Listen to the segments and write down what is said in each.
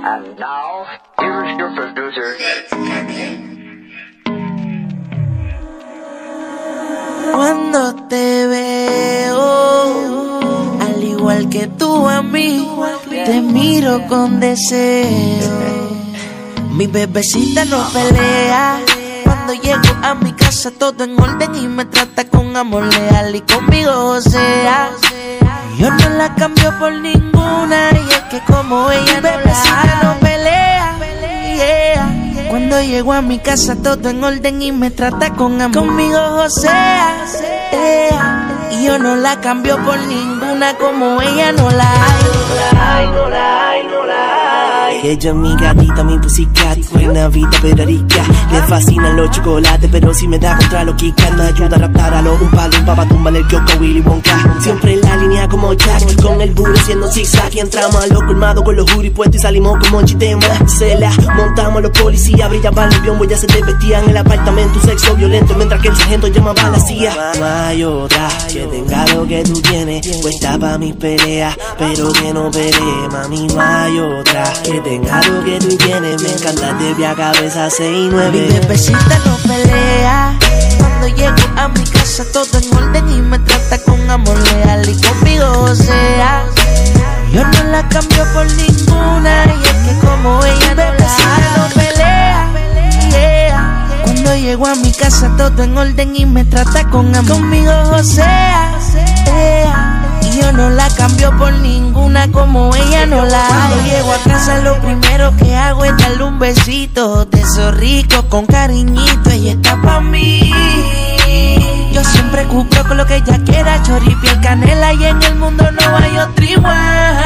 And now, here's your producer. Cuando te veo, al igual que tú a mí, te miro con deseo. Mi bebecita no pelea. Cuando llego a mi casa todo en orden y me trata con amor leal. Y conmigo, o sea, yo no la cambio por ninguna. Y es que como ella mi bebecita no pelea, yeah. Cuando llego a mi casa todo en orden y me trata con amor. Conmigo, o sea, yeah. Y yo no la cambio por ninguna, como ella no la hay. No la hay. Ella es mi gatita, mi pussycat, buena vida pero rica. Le fascinan los chocolates, pero si me da contra los Kit-Kat. Me ayuda a raptar a los un palo, un papa, tumbarle el kiosco a Willy Wonka. Siempre en la línea como Jack, con el burro siendo zigzag. Y entramos a lo colmado con los juris puestos y salimos como chitema. Se la montamos los policías, brillaban el biombo, ya se desvestían en el apartamento. Un sexo violento, mientras que el sargento llamaba a la CIA. No hay otra que tenga lo que tú tienes, puesta pa' mis peleas, pero que no pelee, mami. No hay otra que tenga lo que tú tienes, me encanta de pie a cabeza 6 y 9. Mi bebecita no pelea. Cuando llego a mi casa todo en orden y me trata con amor leal. Y conmigo, o sea, yo no la cambio por ninguna. Y es que como ella no pelea, yeah. Cuando llego a mi casa todo en orden y me trata con amor. Conmigo, o sea, yeah. Y yo no la cambio por ninguna, como ella no la hay. Cuando llego a casa lo primero que hago es darle un besito de esos ricos con cariñito. Ella está pa' mí. Yo siempre cumplo con lo que ella quiera, chori, piel, canela, y en el mundo no hay otro igual.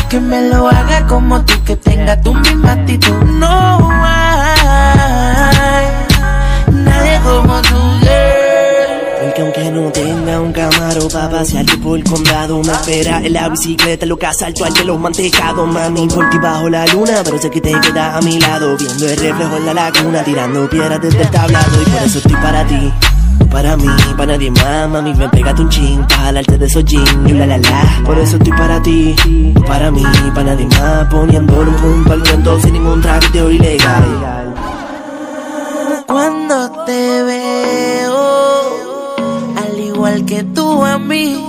Que me lo haga como tú, que tenga tu misma actitud. No hay nadie como tú, girl. Porque aunque no tenga un Camaro pa' pasearte por el condado, me espera en la bicicleta, lo que asalto al de los mantecados. Mami, por ti bajo la luna, pero sé que te quedas a mi lado, viendo el reflejo en la laguna, tirando piedras desde el tablado. Y por eso estoy para ti, tú para mí, para nadie más. Mami, ven, pégate un chin, pa' jalarte de esos jeans, y la. Por eso estoy para ti, tú para mí, para nadie más, poniéndole un punto al viento sin ningún trámite ilegal. Cuando te veo, al igual que tú a mí,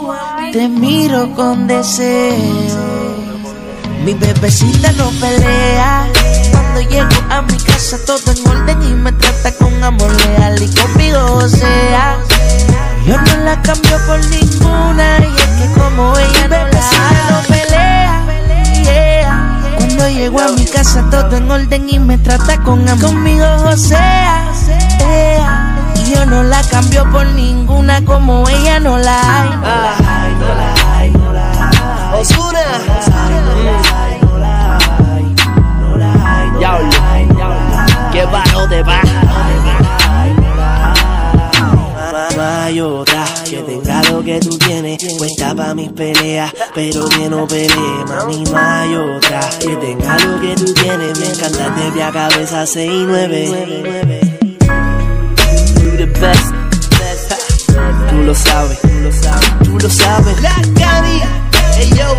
te miro con deseo. Mi bebecita no pelea. Cuando llego a mi casa todo en orden y me trata con amor leal. Y conmigo, o sea, yo no la cambio por ninguna. Y es que como ella no pelea, yeah. Cuando llego a mi casa todo en orden y me trata con amor. Conmigo, o sea, yeah. Y yo no la cambio por ninguna, como ella no la hay. Ozuna, que bajo de baja. No hay otra que tenga lo que tú tienes, puesta pa' mis peleas, pero que no pelee, mami. No hay otra que tenga lo que tú tienes, me encanta de pie a cabeza 6 y 9. You the best, tú lo sabes, tú lo sabes. La Cani, yo,